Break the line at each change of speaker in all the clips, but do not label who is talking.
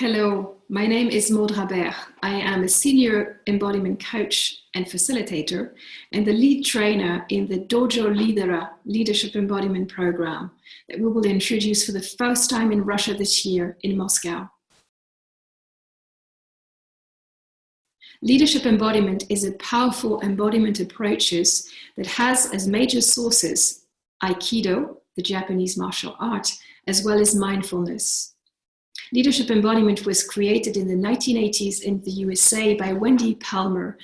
Hello, my name is Maud Raber. I am a senior embodiment coach and facilitator and the lead trainer in the Dojo Lidera Leadership Embodiment Program that we will introduce for the first time in Russia this year in Moscow. Leadership embodiment is a powerful embodiment approaches that has as major sources Aikido, the Japanese martial art, as well as mindfulness. Leadership embodiment was created in the 1980s in the USA by Wendy Palmer,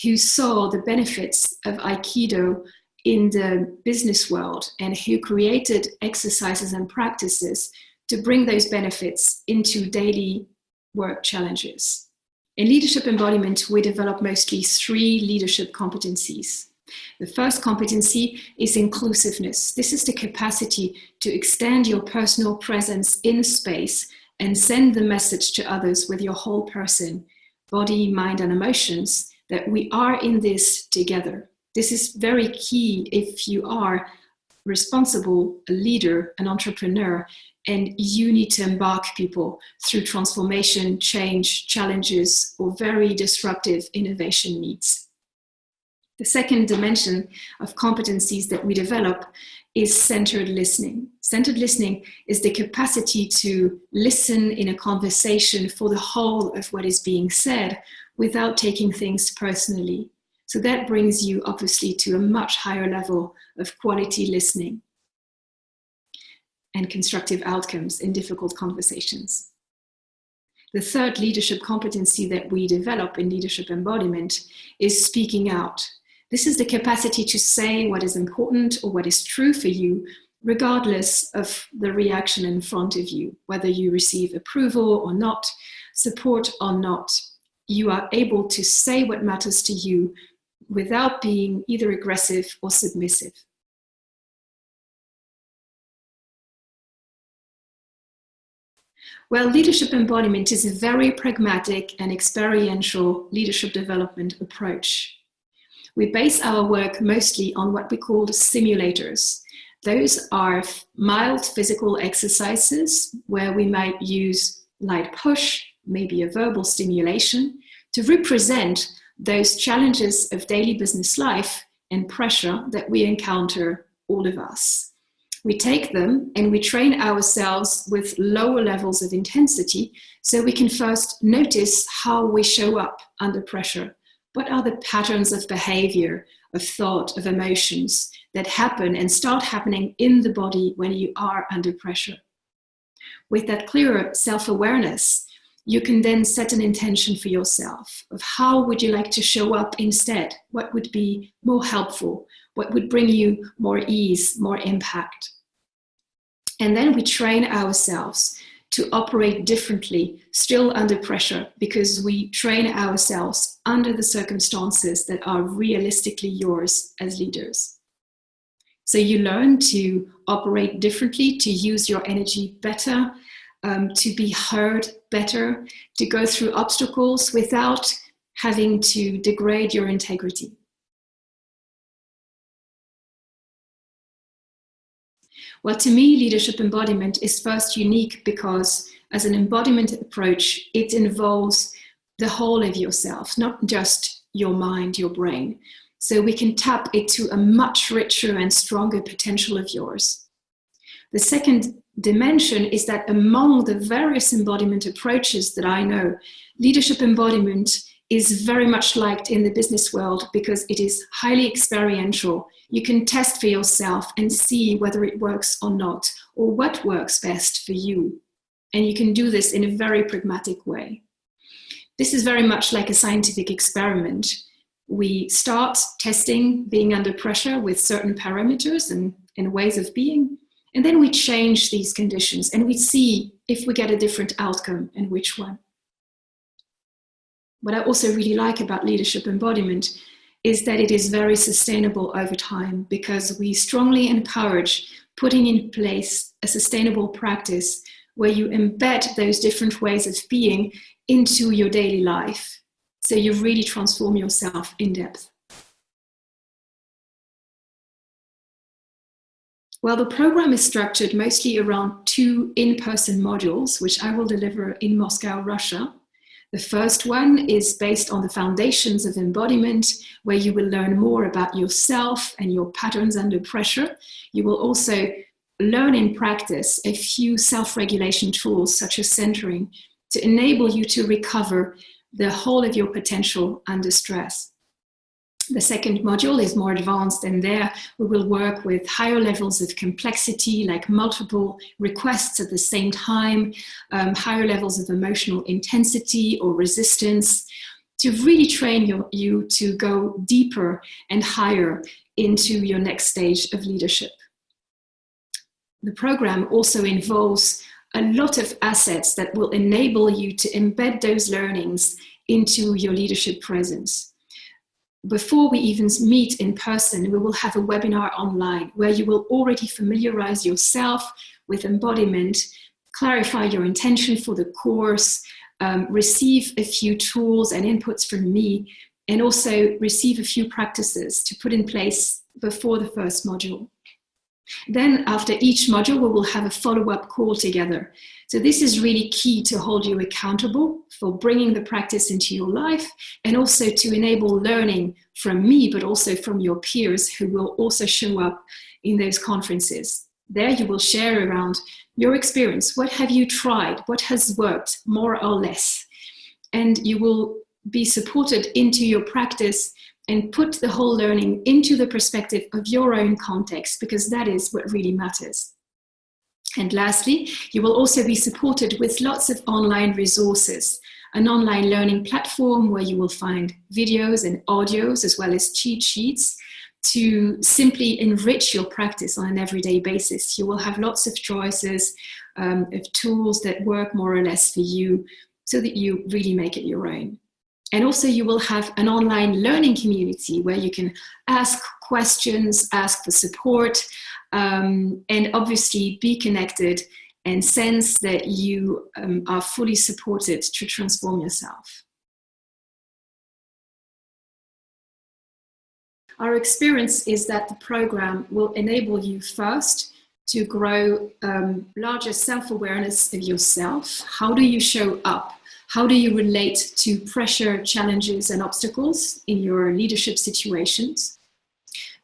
who saw the benefits of Aikido in the business world and who created exercises and practices to bring those benefits into daily work challenges. In leadership embodiment, we develop mostly 3 leadership competencies. The first competency is inclusiveness. This is the capacity to extend your personal presence in space and send the message to others with your whole person, body, mind, and emotions, that we are in this together. This is very key if you are responsible, a leader, an entrepreneur, and you need to embark people through transformation, change, challenges, or very disruptive innovation needs. The second dimension of competencies that we develop is centered listening. Centered listening is the capacity to listen in a conversation for the whole of what is being said without taking things personally. So that brings you obviously to a much higher level of quality listening and constructive outcomes in difficult conversations. The third leadership competency that we develop in leadership embodiment is speaking out. This is the capacity to say what is important or what is true for you, regardless of the reaction in front of you, whether you receive approval or not, support or not. You are able to say what matters to you without being either aggressive or submissive. Well, leadership embodiment is a very pragmatic and experiential leadership development approach. We base our work mostly on what we call simulators. Those are mild physical exercises where we might use light push, maybe a verbal stimulation, to represent those challenges of daily business life and pressure that we encounter, all of us. We take them and we train ourselves with lower levels of intensity so we can first notice how we show up under pressure. What are the patterns of behavior, of thought, of emotions that happen and start happening in the body when you are under pressure? With that clearer self-awareness, you can then set an intention for yourself of how would you like to show up instead? What would be more helpful? What would bring you more ease, more impact? And then we train ourselves to operate differently, still under pressure, because we train ourselves under the circumstances that are realistically yours as leaders. So you learn to operate differently, to use your energy better, to be heard better, to go through obstacles without having to degrade your integrity. Well, to me, leadership embodiment is first unique because as an embodiment approach, it involves the whole of yourself, not just your mind, your brain. So we can tap into a much richer and stronger potential of yours. The second dimension is that among the various embodiment approaches that I know, leadership embodiment is very much liked in the business world because it is highly experiential. You can test for yourself and see whether it works or not, or what works best for you. And you can do this in a very pragmatic way. This is very much like a scientific experiment. We start testing being under pressure with certain parameters and ways of being, and then we change these conditions and we see if we get a different outcome and which one. What I also really like about leadership embodiment is that it is very sustainable over time because we strongly encourage putting in place a sustainable practice where you embed those different ways of being into your daily life. So you really transform yourself in depth. Well, the program is structured mostly around 2 in-person modules, which I will deliver in Moscow, Russia. The first one is based on the foundations of embodiment, where you will learn more about yourself and your patterns under pressure. You will also learn in practice a few self-regulation tools, such as centering, to enable you to recover the whole of your potential under stress. The second module is more advanced, and there we will work with higher levels of complexity, like multiple requests at the same time, higher levels of emotional intensity or resistance, to really train you to go deeper and higher into your next stage of leadership. The program also involves a lot of assets that will enable you to embed those learnings into your leadership presence. Before we even meet in person, we will have a webinar online where you will already familiarize yourself with embodiment, clarify your intention for the course, receive a few tools and inputs from me, and also receive a few practices to put in place before the first module. Then after each module, we will have a follow-up call together. So this is really key to hold you accountable for bringing the practice into your life, and also to enable learning from me, but also from your peers who will also show up in those conferences. There you will share around your experience. What have you tried? What has worked more or less? And you will be supported into your practice and put the whole learning into the perspective of your own context, because that is what really matters. And lastly, you will also be supported with lots of online resources, an online learning platform where you will find videos and audios as well as cheat sheets to simply enrich your practice on an everyday basis. You will have lots of choices of tools that work more or less for you so that you really make it your own. And also you will have an online learning community where you can ask questions, ask for support, and obviously be connected and sense that you are fully supported to transform yourself. Our experience is that the program will enable you first to grow larger self-awareness of yourself. How do you show up? How do you relate to pressure, challenges, and obstacles in your leadership situations?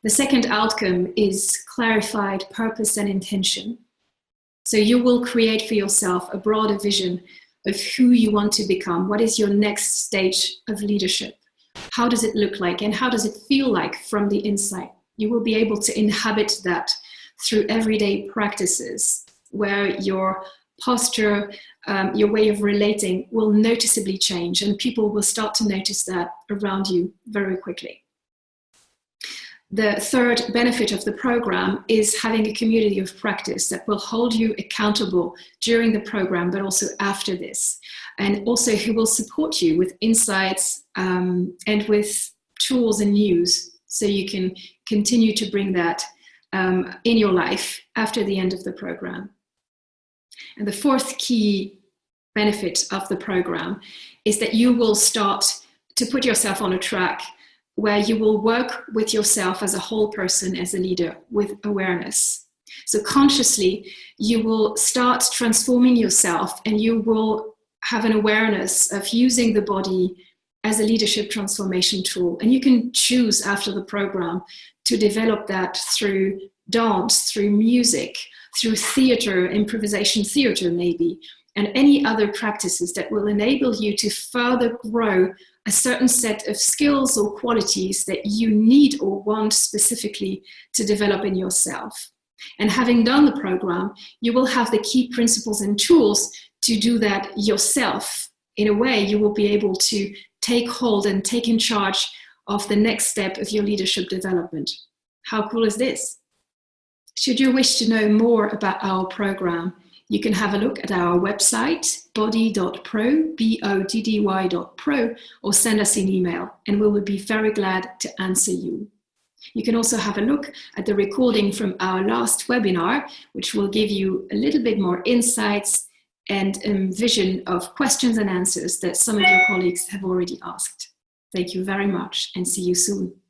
The second outcome is clarified purpose and intention. So you will create for yourself a broader vision of who you want to become. What is your next stage of leadership? How does it look like, and how does it feel like from the inside? You will be able to inhabit that through everyday practices where your posture, your way of relating will noticeably change, and people will start to notice that around you very quickly. The third benefit of the program is having a community of practice that will hold you accountable during the program, but also after this, and also who will support you with insights and with tools and news, so you can continue to bring that in your life after the end of the program. And the fourth key benefit of the program is that you will start to put yourself on a track where you will work with yourself as a whole person, as a leader, with awareness. So consciously, you will start transforming yourself, and you will have an awareness of using the body as a leadership transformation tool. And you can choose after the program to develop that through dance, through music, through theater, improvisation theater maybe, and any other practices that will enable you to further grow a certain set of skills or qualities that you need or want specifically to develop in yourself. And having done the program, you will have the key principles and tools to do that yourself. In a way, you will be able to take hold and take in charge of the next step of your leadership development. How cool is this? Should you wish to know more about our program, you can have a look at our website, body.pro, boddy.pro, or send us an email, and we will be very glad to answer you. You can also have a look at the recording from our last webinar, which will give you a little bit more insights and vision of questions and answers that some of your colleagues have already asked. Thank you very much, and see you soon.